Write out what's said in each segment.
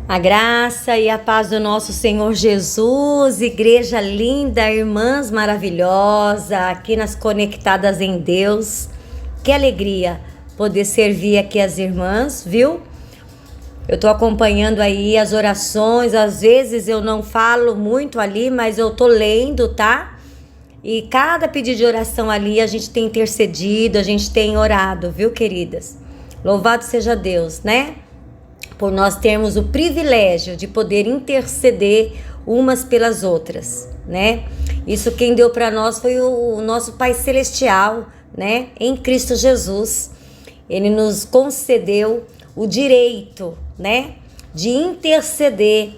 A graça e a paz do nosso Senhor Jesus, igreja linda, irmãs maravilhosas, aqui nas Conectadas em Deus. Que alegria poder servir aqui as irmãs, viu? Eu tô acompanhando aí as orações, às vezes eu não falo muito ali, mas eu tô lendo, tá? E cada pedido de oração ali a gente tem intercedido, a gente tem orado, viu, queridas? Louvado seja Deus, né? Por nós termos o privilégio de poder interceder umas pelas outras, né? Isso quem deu para nós foi o nosso Pai Celestial, né? Em Cristo Jesus. Ele nos concedeu o direito, né? De interceder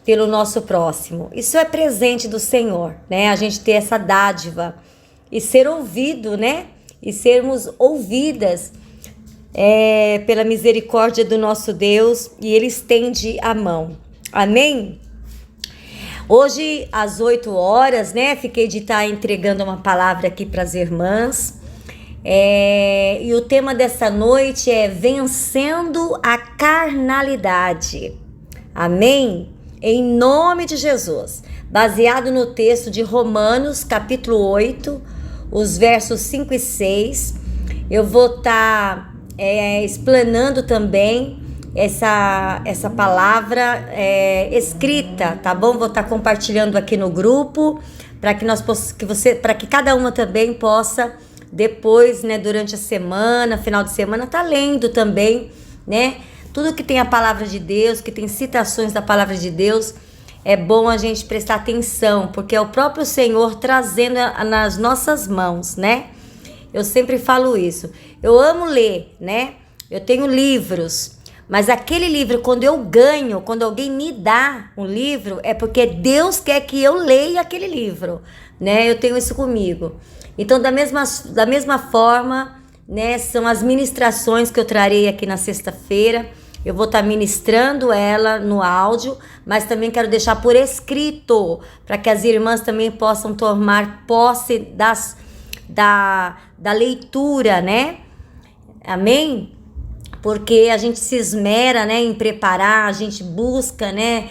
pelo nosso próximo. Isso é presente do Senhor, né? A gente ter essa dádiva e ser ouvido, né? E sermos ouvidas pela misericórdia do nosso Deus, e Ele estende a mão. Amém? Hoje, às 8 horas, né? Fiquei de estar entregando uma palavra aqui para as irmãs. E o tema dessa noite é vencendo a carnalidade. Amém? Em nome de Jesus. Baseado no texto de Romanos, capítulo 8, os versos 5 e 6. Eu vou estar explanando também essa palavra escrita, tá bom? Vou estar compartilhando aqui no grupo para que cada uma também possa depois, né, durante a semana, final de semana, tá lendo também, né? Tudo que tem a palavra de Deus, que tem citações da palavra de Deus, é bom a gente prestar atenção, porque é o próprio Senhor trazendo nas nossas mãos, né? Eu sempre falo isso. Eu amo ler, né? Eu tenho livros, mas aquele livro, quando eu ganho, quando alguém me dá um livro, é porque Deus quer que eu leia aquele livro, né? Eu tenho isso comigo. Então, da mesma forma, né? São as ministrações que eu trarei aqui na sexta-feira. Eu vou estar ministrando ela no áudio, mas também quero deixar por escrito, para que as irmãs também possam tomar posse da leitura, né? Amém? Porque a gente se esmera, né, em preparar, a gente busca, né,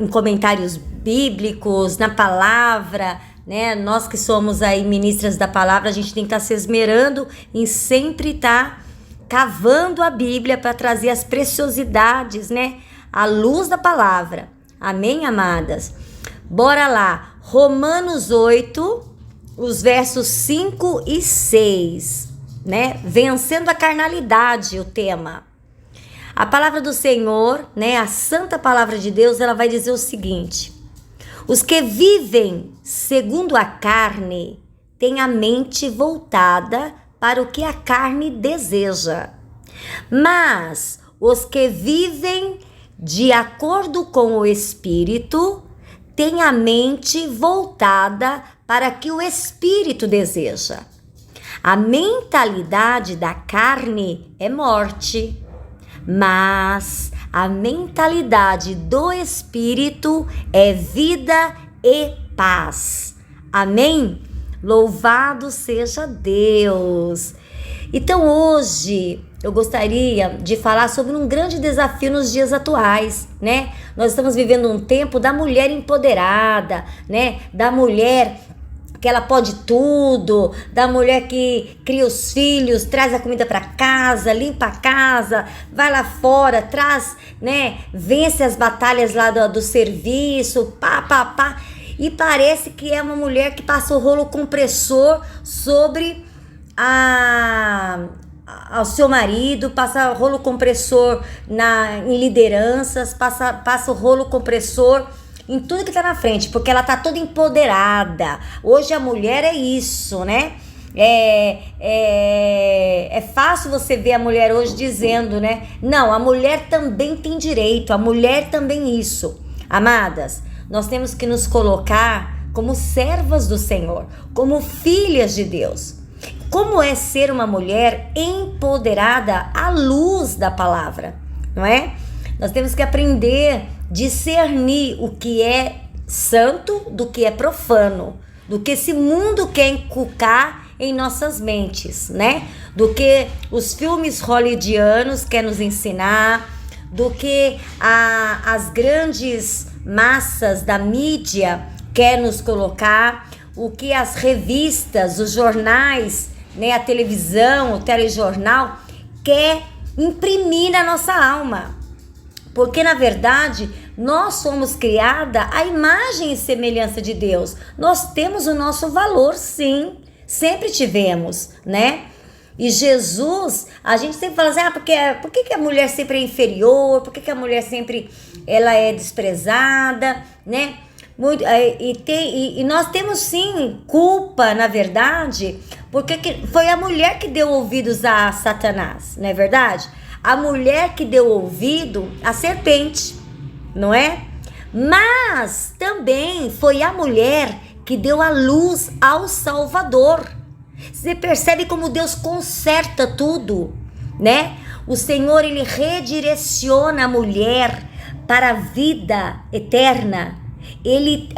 em comentários bíblicos, na palavra, né? Nós que somos aí ministras da palavra, a gente tem que estar se esmerando em sempre estar cavando a Bíblia para trazer as preciosidades, né, à luz da palavra. Amém, amadas? Bora lá. Romanos 8, os versos 5 e 6, né? Vencendo a carnalidade, o tema. A palavra do Senhor, né? A santa palavra de Deus, ela vai dizer o seguinte: os que vivem segundo a carne têm a mente voltada para o que a carne deseja. Mas os que vivem de acordo com o Espírito têm a mente voltada para o que o Espírito deseja. A mentalidade da carne é morte, mas a mentalidade do Espírito é vida e paz. Amém? Louvado seja Deus! Então hoje eu gostaria de falar sobre um grande desafio nos dias atuais, né? Nós estamos vivendo um tempo da mulher empoderada, né? Da mulher que ela pode tudo, da mulher que cria os filhos, traz a comida para casa, limpa a casa, vai lá fora, traz, né? Vence as batalhas lá do serviço, pá. E parece que é uma mulher que passa o rolo compressor sobre ao seu marido, passa rolo compressor em lideranças, passa o rolo compressor em tudo que tá na frente, porque ela tá toda empoderada. Hoje a mulher é isso, né? É fácil você ver a mulher hoje dizendo, né? Não, a mulher também tem direito, a mulher também isso. Amadas, nós temos que nos colocar como servas do Senhor, como filhas de Deus. Como é ser uma mulher empoderada à luz da palavra, não é? Nós temos que aprender a discernir o que é santo do que é profano. do que esse mundo quer inculcar em nossas mentes, né? Do que os filmes hollywoodianos querem nos ensinar, do que as grandes massas da mídia querem nos colocar, o que as revistas, os jornais, né, a televisão, o telejornal quer imprimir na nossa alma. Porque, na verdade, nós somos criada à imagem e semelhança de Deus. Nós temos o nosso valor, sim. Sempre tivemos, né? E Jesus, a gente sempre fala assim, por que a mulher sempre é inferior? Por que a mulher sempre ela é desprezada, né? E nós temos sim culpa, na verdade, porque foi a mulher que deu ouvidos a Satanás, não é verdade? A mulher que deu ouvido à serpente, não é? Mas também foi a mulher que deu a luz ao Salvador. Você percebe como Deus conserta tudo, né? O Senhor, ele redireciona a mulher para a vida eterna.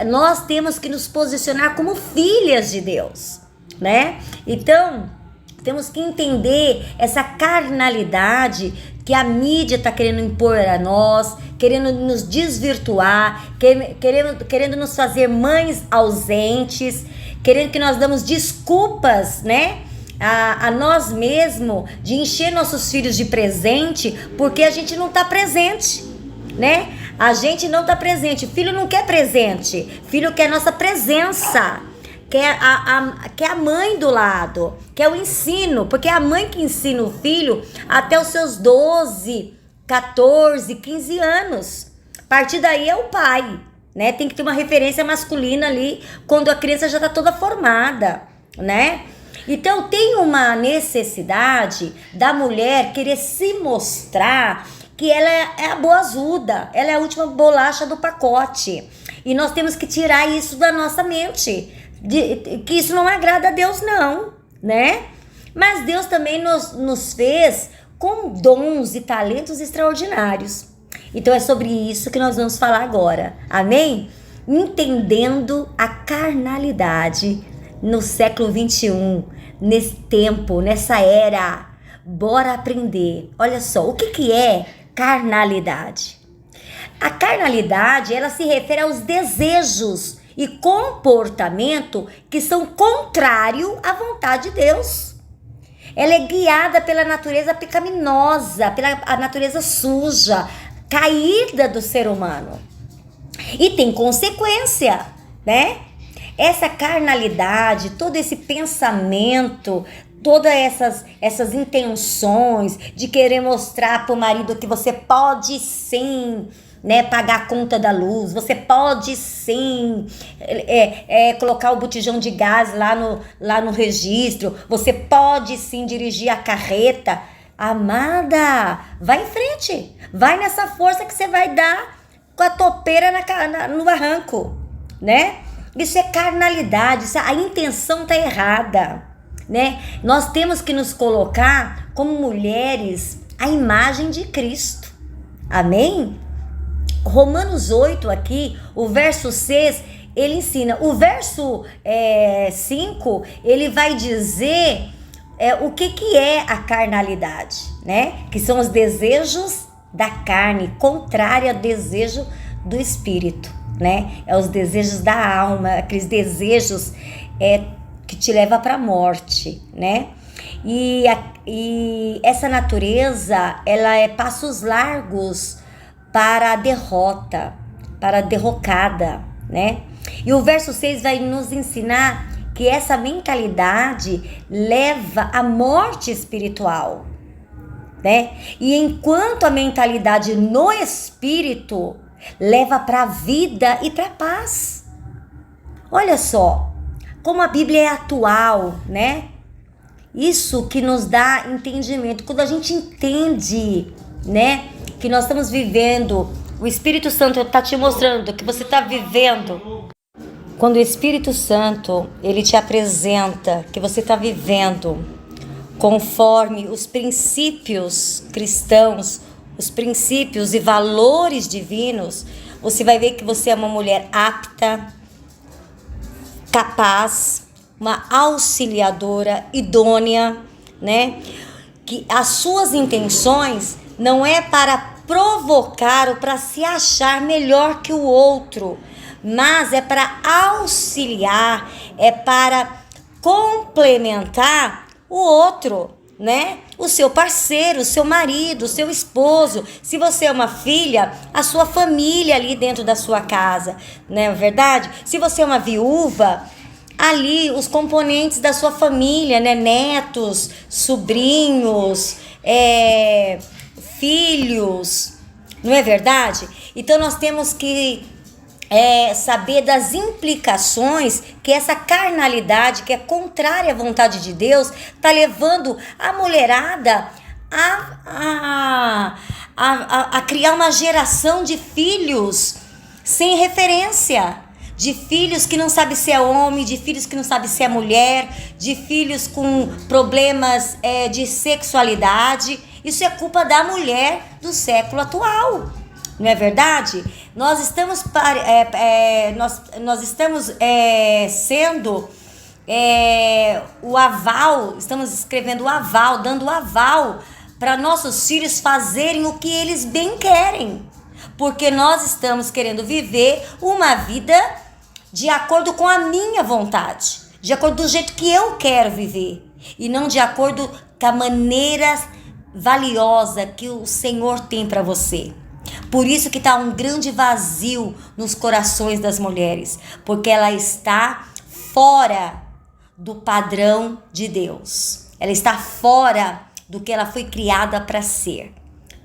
Nós temos que nos posicionar como filhas de Deus, né? Então, temos que entender essa carnalidade que a mídia está querendo impor a nós, querendo nos desvirtuar, querendo nos fazer mães ausentes, querendo que nós damos desculpas, né? A nós mesmos de encher nossos filhos de presente, porque a gente não está presente, né? A gente não está presente. Filho não quer presente, filho quer nossa presença. Quer a mãe do lado, quer o ensino, porque é a mãe que ensina o filho até os seus 12, 14, 15 anos. A partir daí é o pai, né? Tem que ter uma referência masculina ali quando a criança já está toda formada, né? Então tem uma necessidade da mulher querer se mostrar que ela é a boazuda, ela é a última bolacha do pacote. E nós temos que tirar isso da nossa mente. Que isso não agrada a Deus, não, né? Mas Deus também nos fez com dons e talentos extraordinários. Então é sobre isso que nós vamos falar agora, amém? Entendendo a carnalidade no século 21, nesse tempo, nessa era. Bora aprender. Olha só, o que é carnalidade? A carnalidade, ela se refere aos desejos e comportamento que são contrários à vontade de Deus. Ela é guiada pela natureza pecaminosa, pela a natureza suja, caída do ser humano. E tem consequência, né? Essa carnalidade, todo esse pensamento, todas essas intenções de querer mostrar para o marido que você pode sim, né, pagar a conta da luz, você pode sim colocar o botijão de gás lá no registro, você pode sim dirigir a carreta. Amada, vai em frente, vai nessa força que você vai dar com a topeira no barranco, né? Isso é carnalidade, a intenção tá errada, né? Nós temos que nos colocar como mulheres à imagem de Cristo, amém? Romanos 8 aqui, o verso 6, ele ensina. O verso 5, ele vai dizer o que é a carnalidade, né? Que são os desejos da carne, contrário ao desejo do espírito, né? É os desejos da alma, aqueles desejos que te levam para a morte, né? E essa natureza, ela é passos largos para a derrota, para a derrocada, né? E o verso 6 vai nos ensinar que essa mentalidade leva à morte espiritual, né? E enquanto a mentalidade no espírito leva para a vida e para a paz. Olha só, como a Bíblia é atual, né? Isso que nos dá entendimento. Quando a gente entende, né, que nós estamos vivendo, o Espírito Santo está te mostrando que você está vivendo. Quando o Espírito Santo, ele te apresenta que você está vivendo conforme os princípios cristãos, os princípios e valores divinos, você vai ver que você é uma mulher apta, capaz, uma auxiliadora idônea, né? Que as suas intenções não é para provocar ou para se achar melhor que o outro, mas é para auxiliar, é para complementar o outro, né? O seu parceiro, o seu marido, o seu esposo. Se você é uma filha, a sua família ali dentro da sua casa, não é verdade? Se você é uma viúva, ali os componentes da sua família, né? Netos, sobrinhos, filhos, não é verdade? Então nós temos que saber das implicações que essa carnalidade, que é contrária à vontade de Deus, está levando a mulherada a criar uma geração de filhos sem referência, de filhos que não sabem se é homem, de filhos que não sabem se é mulher, de filhos com problemas de sexualidade. Isso é culpa da mulher do século atual. Não é verdade? Nós estamos sendo o aval, estamos escrevendo o aval, dando o aval para nossos filhos fazerem o que eles bem querem. Porque nós estamos querendo viver uma vida de acordo com a minha vontade, de acordo do jeito que eu quero viver, e não de acordo com a maneira valiosa que o Senhor tem para você. Por isso que está um grande vazio nos corações das mulheres, porque ela está fora do padrão de Deus. Ela está fora do que ela foi criada para ser,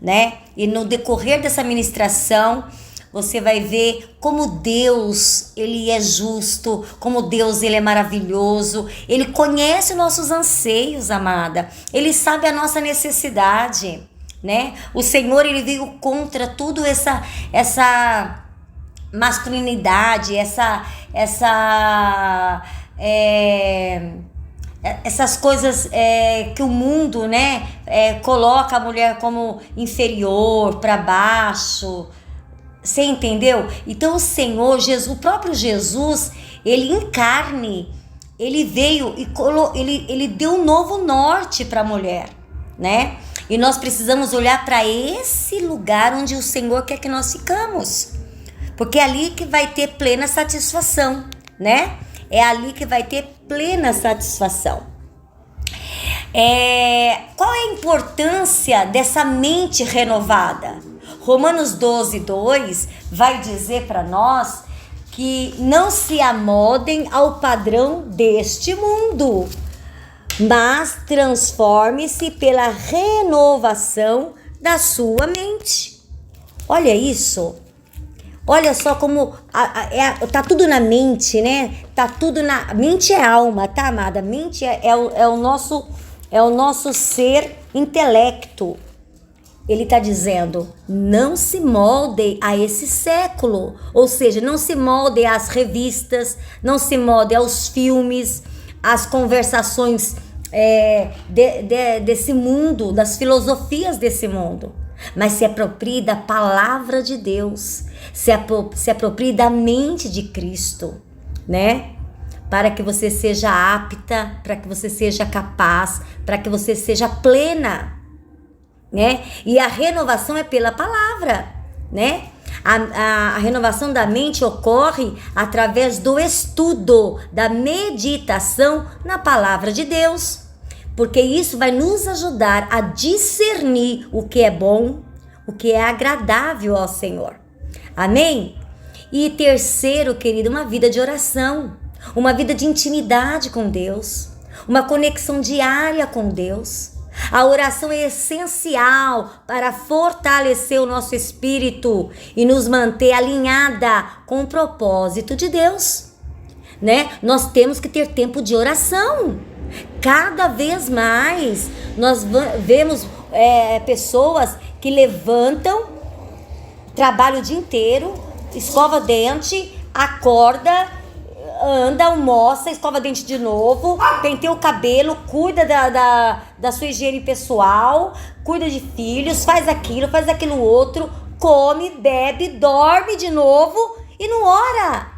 né? E no decorrer dessa ministração, você vai ver como Deus, ele é justo, como Deus, ele é maravilhoso. Ele conhece nossos anseios, amada. Ele sabe a nossa necessidade, né? O Senhor, ele veio contra tudo essa masculinidade, essas coisas que o mundo, né, coloca a mulher como inferior, para baixo. Você entendeu? Então o Senhor Jesus, o próprio Jesus, ele em carne, ele veio e ele deu um novo norte para a mulher, né? E nós precisamos olhar para esse lugar onde o Senhor quer que nós ficamos. Porque é ali que vai ter plena satisfação, né? É ali que vai ter plena satisfação. Qual é a importância dessa mente renovada? Romanos 12:2 vai dizer para nós que não se amoldem ao padrão deste mundo, mas transforme-se pela renovação da sua mente. Olha isso. Olha só como tá tudo na mente, né? Tá tudo na mente, é alma, tá, amada? Mente é o nosso ser intelecto. Ele está dizendo, não se molde a esse século, ou seja, não se molde às revistas, não se molde aos filmes, às conversações desse mundo, das filosofias desse mundo, mas se aproprie da palavra de Deus, se aproprie da mente de Cristo, né? Para que você seja apta, para que você seja capaz, para que você seja plena, né? E a renovação é pela palavra, né? A renovação da mente ocorre através do estudo, da meditação na palavra de Deus, porque isso vai nos ajudar a discernir o que é bom, o que é agradável ao Senhor. Amém? E terceiro, querido, uma vida de oração, uma vida de intimidade com Deus, uma conexão diária com Deus. A oração é essencial para fortalecer o nosso espírito e nos manter alinhada com o propósito de Deus, né? Nós temos que ter tempo de oração. Cada vez mais nós vemos pessoas que levantam, trabalham o dia inteiro, escova dente, acorda, anda, almoça, escova dente de novo, penteia o cabelo, cuida da sua higiene pessoal, cuida de filhos, faz aquilo outro, come, bebe, dorme de novo e não ora.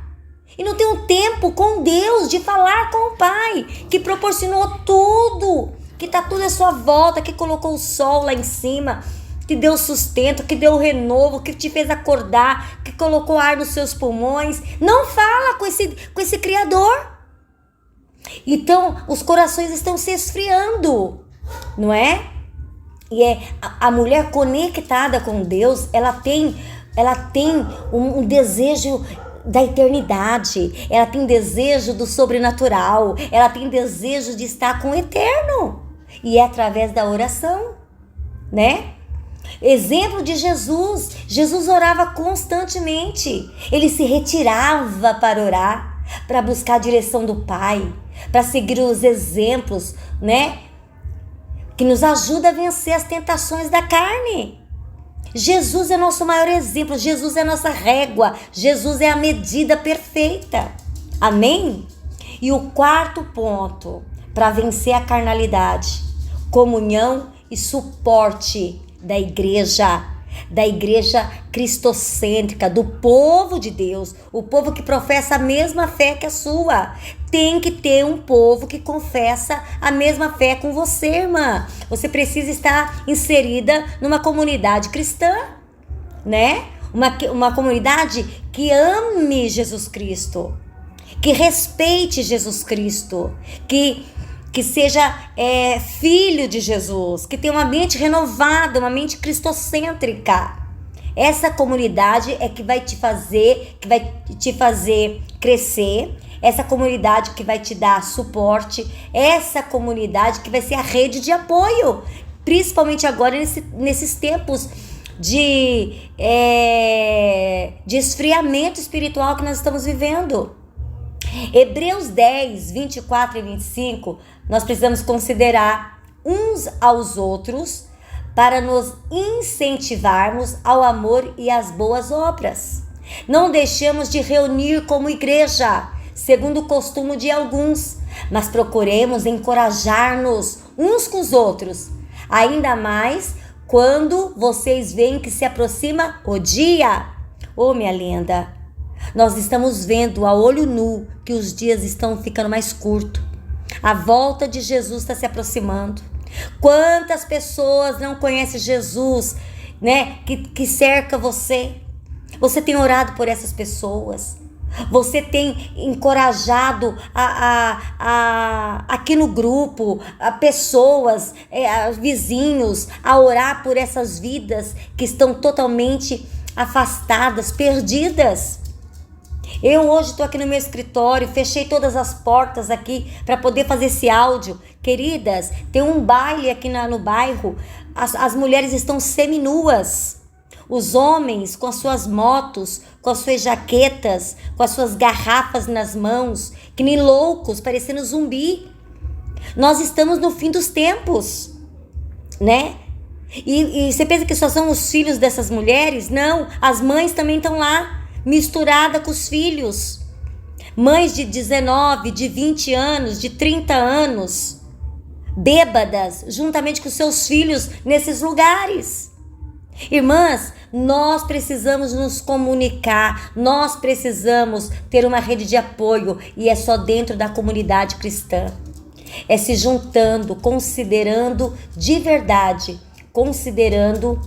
E não tem um tempo com Deus de falar com o Pai, que proporcionou tudo, que está tudo à sua volta, que colocou o sol lá em cima, que deu sustento, que deu renovo, que te fez acordar, que colocou ar nos seus pulmões. Não fala com esse Criador. Então, os corações estão se esfriando, não é? E a mulher conectada com Deus, ela tem um desejo da eternidade, ela tem desejo do sobrenatural, ela tem desejo de estar com o eterno, e é através da oração, né? Exemplo de Jesus. Jesus orava constantemente, ele se retirava para orar, para buscar a direção do Pai, para seguir os exemplos, né? Que nos ajuda a vencer as tentações da carne. Jesus é nosso maior exemplo, Jesus é nossa régua, Jesus é a medida perfeita. Amém? E o quarto ponto, para vencer a carnalidade: comunhão e suporte da igreja cristocêntrica, do povo de Deus, o povo que professa a mesma fé que a sua. Tem que ter um povo que confessa a mesma fé com você, irmã. Você precisa estar inserida numa comunidade cristã, né? Uma comunidade que ame Jesus Cristo, que respeite Jesus Cristo, que seja filho de Jesus, que tenha uma mente renovada, uma mente cristocêntrica. Essa comunidade é que vai te fazer crescer, essa comunidade que vai te dar suporte, essa comunidade que vai ser a rede de apoio, principalmente agora nesses tempos de esfriamento espiritual que nós estamos vivendo. Hebreus 10, 24 e 25, nós precisamos considerar uns aos outros para nos incentivarmos ao amor e às boas obras. Não deixemos de reunir como igreja, segundo o costume de alguns, mas procuremos encorajar-nos uns com os outros, ainda mais quando vocês veem que se aproxima o dia. Oh, minha linda, nós estamos vendo a olho nu que os dias estão ficando mais curtos. A volta de Jesus está se aproximando. Quantas pessoas não conhecem Jesus, né? Que cerca você. Você tem orado por essas pessoas. Você tem encorajado aqui no grupo pessoas, vizinhos, a orar por essas vidas que estão totalmente afastadas, perdidas. Eu hoje estou aqui no meu escritório, fechei todas as portas aqui para poder fazer esse áudio. Queridas, tem um baile aqui no bairro, as mulheres estão seminuas. Os homens com as suas motos, com as suas jaquetas, com as suas garrafas nas mãos, que nem loucos, parecendo zumbi. Nós estamos no fim dos tempos, né? E você pensa que só são os filhos dessas mulheres? Não, as mães também estão lá, misturada com os filhos, mães de 19, de 20 anos, de 30 anos, bêbadas, juntamente com seus filhos nesses lugares. Irmãs, nós precisamos nos comunicar, nós precisamos ter uma rede de apoio, e é só dentro da comunidade cristã. É se juntando, considerando de verdade, considerando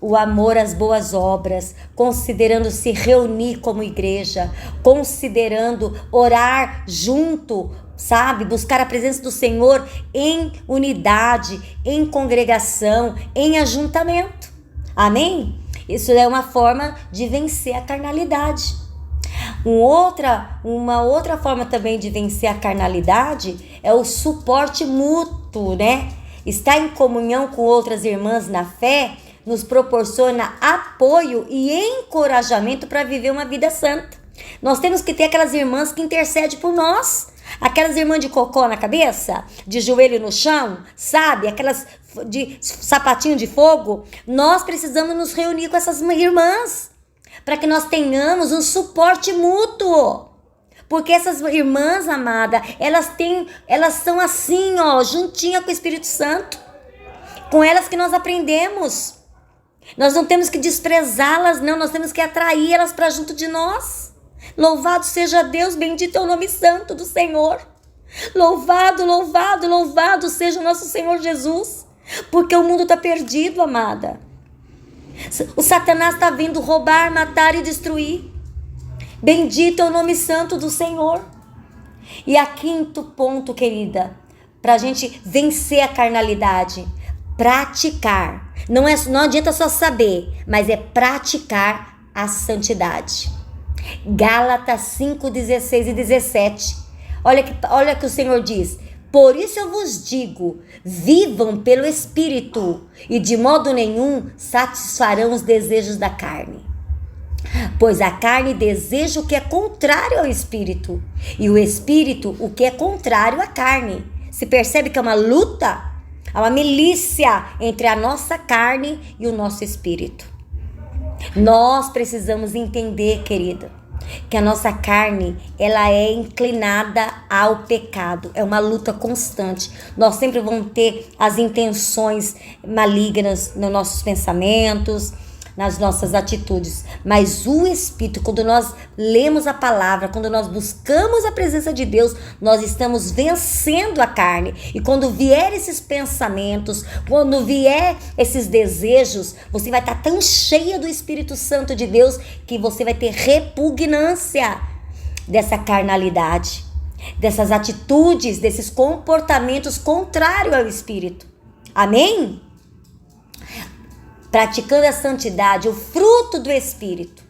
o amor às boas obras, considerando se reunir como igreja, considerando orar junto, sabe? Buscar a presença do Senhor em unidade, em congregação, em ajuntamento. Amém? Isso é uma forma de vencer a carnalidade. Uma outra forma também de vencer a carnalidade é o suporte mútuo, né? Estar em comunhão com outras irmãs na fé nos proporciona apoio e encorajamento para viver uma vida santa. Nós temos que ter aquelas irmãs que intercedem por nós. Aquelas irmãs de cocô na cabeça, de joelho no chão, sabe? Aquelas de sapatinho de fogo. Nós precisamos nos reunir com essas irmãs para que nós tenhamos um suporte mútuo. Porque essas irmãs, amada, elas são assim, ó, juntinha com o Espírito Santo. Com elas que nós aprendemos. Nós não temos que desprezá-las, não. Nós temos que atrair elas para junto de nós. Louvado seja Deus, bendito é o nome santo do Senhor. Louvado, louvado, louvado seja o nosso Senhor Jesus. Porque o mundo está perdido, amada. O Satanás está vindo roubar, matar e destruir. Bendito é o nome santo do Senhor. E a quinto ponto, querida, para a gente vencer a carnalidade, praticar. Não adianta só saber, mas é praticar a santidade. Gálatas 5, 16 e 17. Olha que o Senhor diz: por isso eu vos digo, vivam pelo Espírito, e de modo nenhum satisfarão os desejos da carne. Pois a carne deseja o que é contrário ao Espírito, e o Espírito o que é contrário à carne. Se percebe que é uma luta, é uma milícia entre a nossa carne e o nosso Espírito. Nós precisamos entender, querida, que a nossa carne, ela é inclinada ao pecado. É uma luta constante. Nós sempre vamos ter as intenções malignas nos nossos pensamentos, nas nossas atitudes. Mas o Espírito, quando nós lemos a palavra, quando nós buscamos a presença de Deus, nós estamos vencendo a carne. E quando vier esses pensamentos, quando vier esses desejos, você vai estar tão cheia do Espírito Santo de Deus que você vai ter repugnância dessa carnalidade, dessas atitudes, desses comportamentos contrários ao Espírito. Amém? Praticando a santidade, o fruto do Espírito.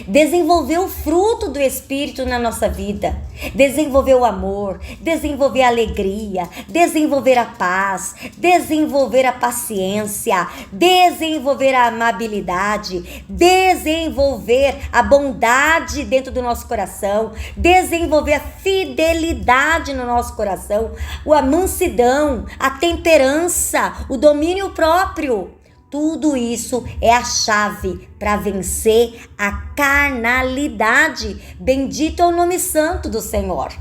Desenvolver o fruto do Espírito na nossa vida. Desenvolver o amor, desenvolver a alegria, desenvolver a paz, desenvolver a paciência, desenvolver a amabilidade, desenvolver a bondade dentro do nosso coração, desenvolver a fidelidade no nosso coração, a mansidão, a temperança, o domínio próprio. Tudo isso é a chave para vencer a carnalidade. Bendito é o nome santo do Senhor.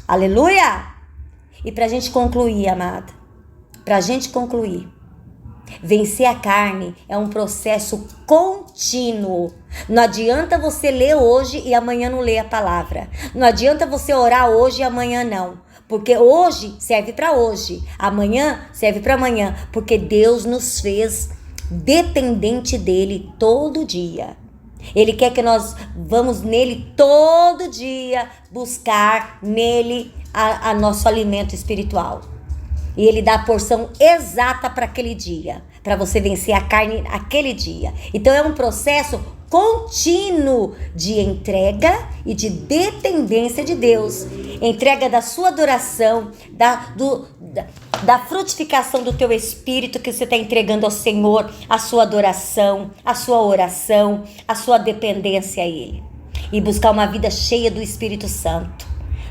Aleluia! E para a gente concluir, amada, para a gente concluir, vencer a carne é um processo contínuo. Não adianta você ler hoje e amanhã não ler a palavra. Não adianta você orar hoje e amanhã não. Porque hoje serve para hoje, amanhã serve para amanhã. Porque Deus nos fez dependente dele todo dia. Ele quer que nós vamos nele todo dia buscar nele a nosso alimento espiritual. E ele dá a porção exata para aquele dia, para você vencer a carne aquele dia. Então é um processo contínuo de entrega e de dependência de Deus. Entrega da sua adoração, da frutificação do teu espírito que você está entregando ao Senhor, a sua adoração, a sua oração, a sua dependência a Ele. E buscar uma vida cheia do Espírito Santo,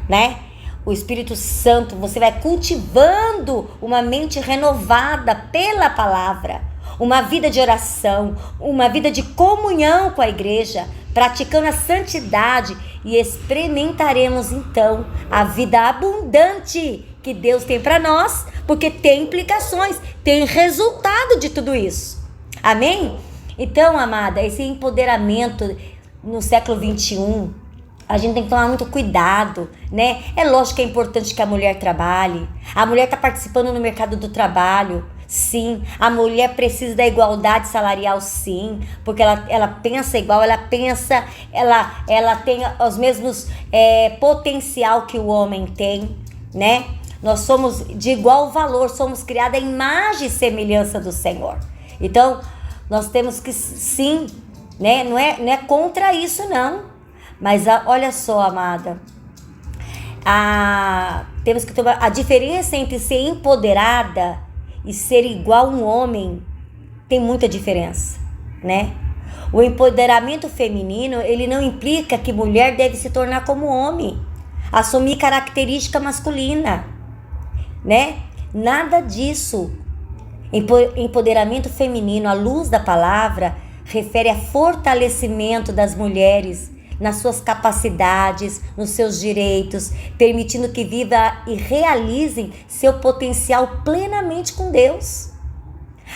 né? O Espírito Santo, você vai cultivando uma mente renovada pela palavra, uma vida de oração, uma vida de comunhão com a igreja, praticando a santidade, e experimentaremos então a vida abundante que Deus tem para nós, porque tem implicações, tem resultado de tudo isso. Amém? Então, amada, esse empoderamento no século 21, a gente tem que tomar muito cuidado, né? É lógico que é importante que a mulher trabalhe. A mulher está participando no mercado do trabalho, sim. A mulher precisa da igualdade salarial, sim. Porque ela pensa igual, ela tem os mesmos potencial que o homem tem, né? Nós somos de igual valor, somos criadas à imagem e semelhança do Senhor. Então, nós temos que, sim, né? Não é contra isso, não. Mas olha só, amada, temos que tomar a diferença entre ser empoderada e ser igual a um homem. Tem muita diferença, né? O empoderamento feminino, ele não implica que mulher deve se tornar como homem, assumir característica masculina, né? Nada disso. Empoderamento feminino, à luz da palavra, refere a fortalecimento das mulheres nas suas capacidades, nos seus direitos, permitindo que viva e realizem seu potencial plenamente com Deus.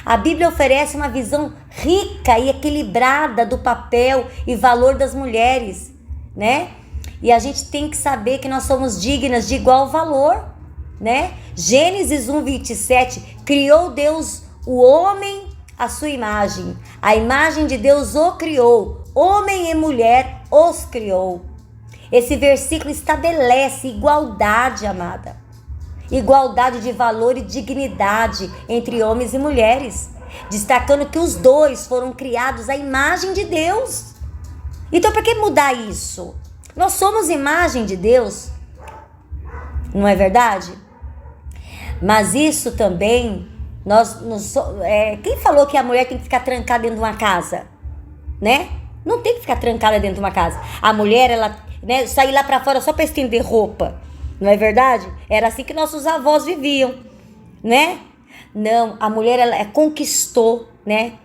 A Bíblia oferece uma visão rica e equilibrada do papel e valor das mulheres, né? E a gente tem que saber que nós somos dignas de igual valor, né? Gênesis 1:27, criou Deus o homem à sua imagem. A imagem de Deus o criou. Homem e mulher os criou. Esse versículo estabelece igualdade, amada. Igualdade de valor e dignidade entre homens e mulheres. Destacando que os dois foram criados à imagem de Deus. Então, para que mudar isso? Nós somos imagem de Deus, não é verdade? Mas isso também, quem falou que a mulher tem que ficar trancada dentro de uma casa? Né? Não tem que ficar trancada dentro de uma casa. A mulher, ela, né, sair lá para fora só para estender roupa, não é verdade? Era assim que nossos avós viviam, né? Não, a mulher, ela conquistou, né?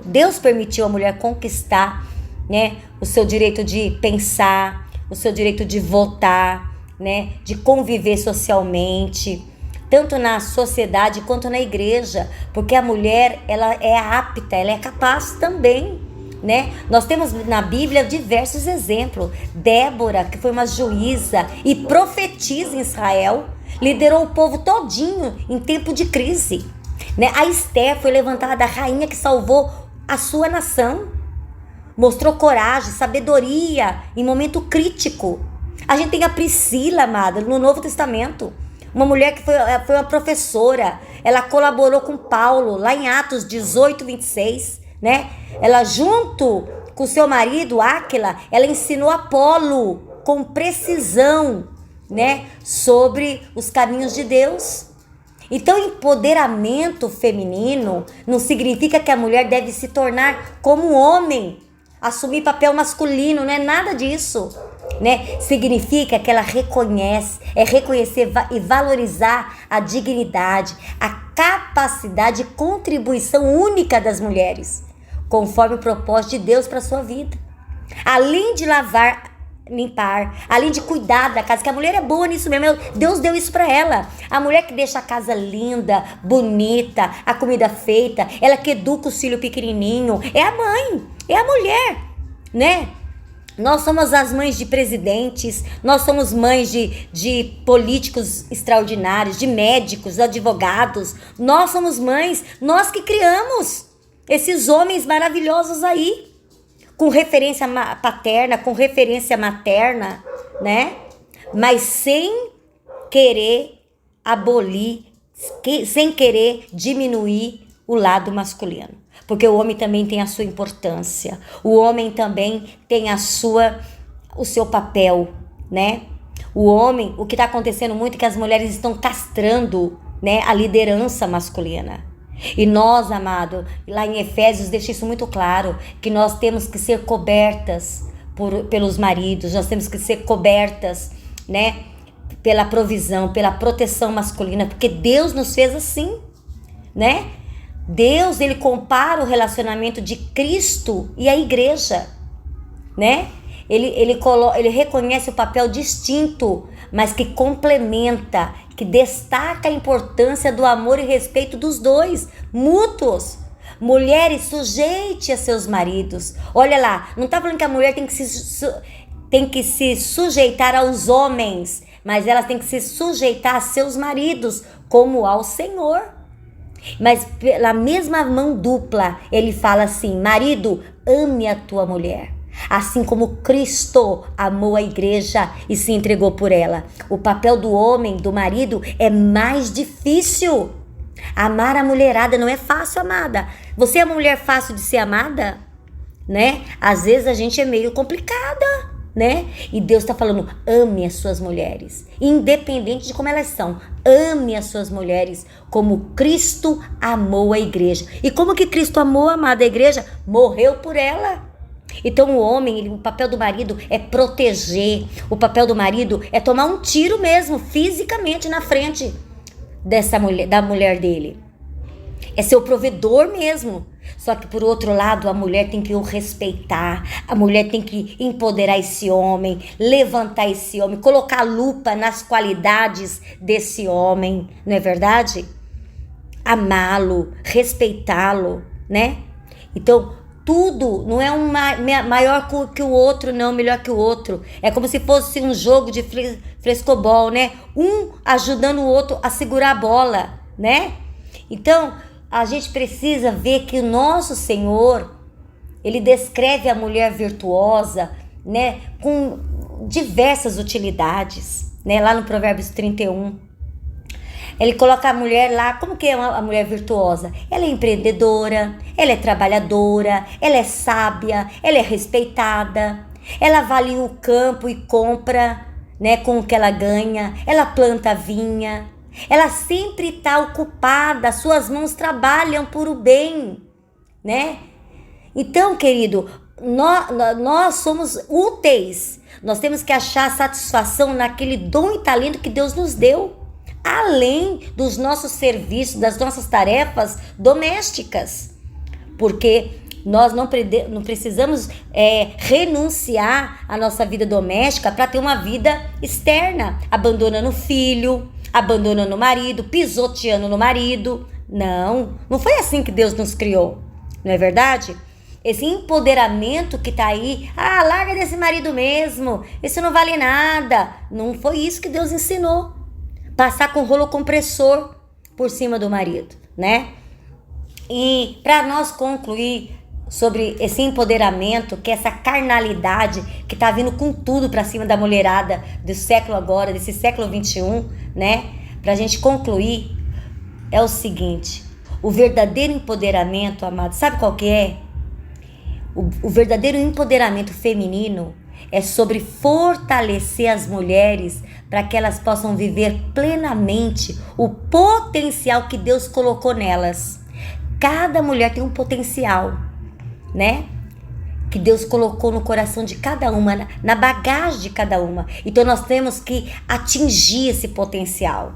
Deus permitiu a mulher conquistar, né, o seu direito de pensar, o seu direito de votar, né, de conviver socialmente, tanto na sociedade quanto na igreja, porque a mulher, ela é apta, ela é capaz também, né? Nós temos na Bíblia diversos exemplos. Débora, que foi uma juíza e profetisa em Israel, liderou o povo todinho em tempo de crise, né? A Esther foi levantada a rainha que salvou a sua nação. Mostrou coragem, sabedoria em momento crítico. A gente tem a Priscila, amada, no Novo Testamento. Uma mulher que foi uma professora. Ela colaborou com Paulo, lá em Atos 18:26, né? Ela, junto com seu marido, Áquila, ela ensinou Apolo com precisão, né? Sobre os caminhos de Deus. Então, empoderamento feminino não significa que a mulher deve se tornar como um homem, assumir papel masculino, não é nada disso, né? Significa que ela reconhecer e valorizar a dignidade, a capacidade de contribuição única das mulheres, conforme o propósito de Deus para a sua vida. Além de limpar, além de cuidar da casa, que a mulher é boa nisso mesmo, Deus deu isso para ela. A mulher que deixa a casa linda, bonita, a comida feita, ela que educa o filho pequenininho, é a mãe, é a mulher, né? Nós somos as mães de presidentes, nós somos mães de políticos extraordinários, de médicos, advogados. Nós somos mães, nós que criamos esses homens maravilhosos aí, com referência paterna, com referência materna, né? Mas sem querer abolir, sem querer diminuir o lado masculino. Porque o homem também tem a sua importância. O homem também tem o seu papel, né? O homem, o que está acontecendo muito é que as mulheres estão castrando, né, a liderança masculina. E nós, amado, lá em Efésios deixa isso muito claro, que nós temos que ser cobertas pelos maridos, nós temos que ser cobertas, né, pela provisão, pela proteção masculina, porque Deus nos fez assim, né? Deus, ele compara o relacionamento de Cristo e a igreja, né? Ele reconhece o papel distinto, mas que complementa, que destaca a importância do amor e respeito dos dois, mútuos. Mulheres, sujeite a seus maridos. Olha lá, não está falando que a mulher tem que se sujeitar aos homens, mas ela tem que se sujeitar a seus maridos, como ao Senhor. Mas pela mesma mão dupla, ele fala assim: marido, ame a tua mulher, assim como Cristo amou a igreja e se entregou por ela. O papel do homem, do marido, é mais difícil. Amar a mulherada não é fácil, amada. Você é uma mulher fácil de ser amada, né? Às vezes a gente é meio complicada, né? E Deus está falando: ame as suas mulheres, independente de como elas são. Ame as suas mulheres como Cristo amou a igreja. E como que Cristo amou a amada igreja? Morreu por ela. Então o homem, o papel do marido é proteger. O papel do marido é tomar um tiro mesmo, fisicamente, na frente da mulher dele. É ser o provedor mesmo. Só que, por outro lado, a mulher tem que o respeitar, a mulher tem que empoderar esse homem, levantar esse homem, colocar a lupa nas qualidades desse homem, não é verdade? Amá-lo, respeitá-lo, né? Então, tudo, não é um maior que o outro, não, melhor que o outro. É como se fosse um jogo de frescobol, né? Um ajudando o outro a segurar a bola, né? Então, a gente precisa ver que o nosso Senhor, ele descreve a mulher virtuosa, né, com diversas utilidades, né? Lá no Provérbios 31. Ele coloca a mulher lá, como que é a mulher virtuosa? Ela é empreendedora, ela é trabalhadora, ela é sábia, ela é respeitada, ela avalia o campo e compra, né, com o que ela ganha, ela planta vinha, ela sempre está ocupada, suas mãos trabalham por o bem, né? Então, querido, nós somos úteis, nós temos que achar satisfação naquele dom e talento que Deus nos deu, além dos nossos serviços, das nossas tarefas domésticas, porque nós não precisamos renunciar à nossa vida doméstica para ter uma vida externa, abandonando o filho, abandonando o marido, pisoteando no marido. Não foi assim que Deus nos criou, não é verdade? Esse empoderamento que tá aí, larga desse marido mesmo, esse não vale nada, não foi isso que Deus ensinou. Passar com rolo compressor por cima do marido, né? E para nós concluir sobre esse empoderamento, que é essa carnalidade que tá vindo com tudo para cima da mulherada do século agora, desse século 21, né? Pra gente concluir, é o seguinte: o verdadeiro empoderamento, amado, sabe qual que é? O verdadeiro empoderamento feminino é sobre fortalecer as mulheres para que elas possam viver plenamente o potencial que Deus colocou nelas. Cada mulher tem um potencial, né? Que Deus colocou no coração de cada uma, na bagagem de cada uma. Então nós temos que atingir esse potencial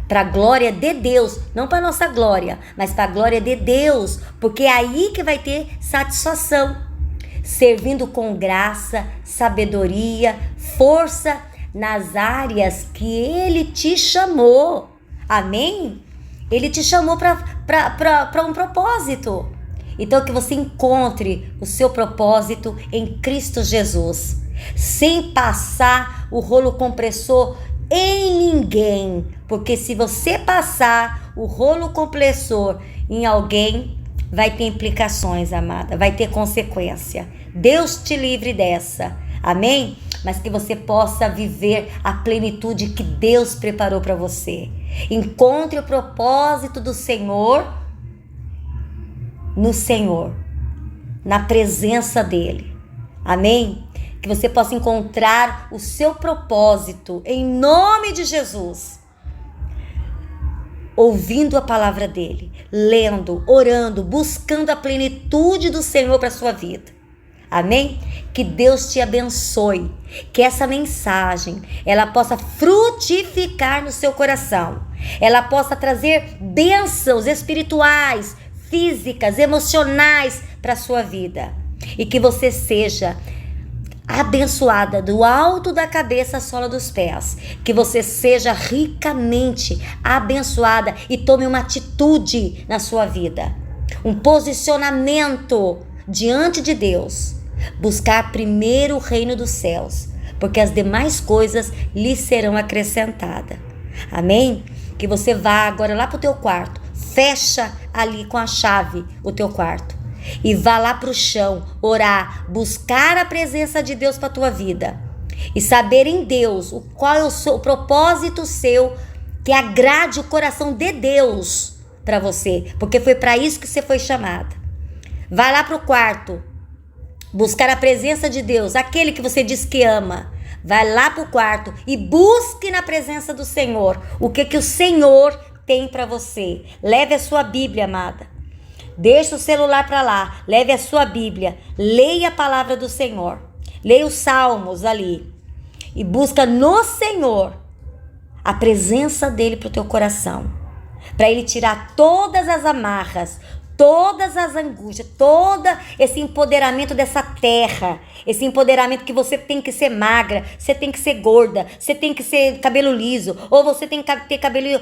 para a glória de Deus, não para nossa glória, mas para a glória de Deus, porque é aí que vai ter satisfação, servindo com graça, sabedoria, força nas áreas que Ele te chamou. Amém? Ele te chamou para um propósito. Então que você encontre o seu propósito em Cristo Jesus, sem passar o rolo compressor em ninguém, porque se você passar o rolo compressor em alguém, vai ter implicações, amada, vai ter consequência. Deus te livre dessa, amém? Mas que você possa viver a plenitude que Deus preparou para você. Encontre o propósito do Senhor no Senhor, na presença dEle, amém? Que você possa encontrar o seu propósito em nome de Jesus, ouvindo a palavra dEle, lendo, orando, buscando a plenitude do Senhor para a sua vida. Amém? Que Deus te abençoe, que essa mensagem ela possa frutificar no seu coração, ela possa trazer bênçãos espirituais, físicas, emocionais para a sua vida, e que você seja abençoada do alto da cabeça à sola dos pés, que você seja ricamente abençoada e tome uma atitude na sua vida, um posicionamento diante de Deus, buscar primeiro o reino dos céus, porque as demais coisas lhe serão acrescentadas. Amém? Que você vá agora lá para o teu quarto, fecha ali com a chave o teu quarto e vá lá para o chão, orar, buscar a presença de Deus para a tua vida e saber em Deus qual é o propósito seu, que agrade o coração de Deus para você, porque foi para isso que você foi chamada. Vai lá para o quarto, buscar a presença de Deus, aquele que você diz que ama. Vai lá para o quarto e busque na presença do Senhor o que o Senhor tem para você. Leve a sua Bíblia, amada. Deixa o celular para lá. Leve a sua Bíblia. Leia a palavra do Senhor. Leia os salmos ali. E busca no Senhor a presença dele para o teu coração. Para ele tirar todas as amarras, todas as angústias, todo esse empoderamento dessa terra, esse empoderamento que você tem que ser magra, você tem que ser gorda, você tem que ser cabelo liso, ou você tem que ter cabelo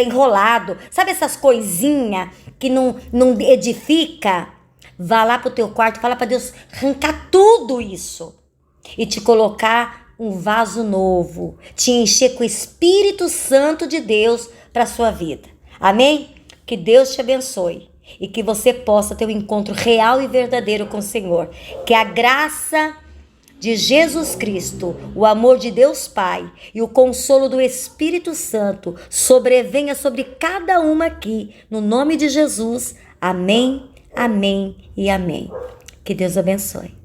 enrolado, sabe essas coisinhas que não edifica? Vá lá pro teu quarto, fala para Deus arrancar tudo isso e te colocar um vaso novo, te encher com o Espírito Santo de Deus para sua vida. Amém? Que Deus te abençoe e que você possa ter um encontro real e verdadeiro com o Senhor. Que a graça de Jesus Cristo, o amor de Deus Pai e o consolo do Espírito Santo sobrevenha sobre cada uma aqui, no nome de Jesus. Amém, amém e amém. Que Deus abençoe.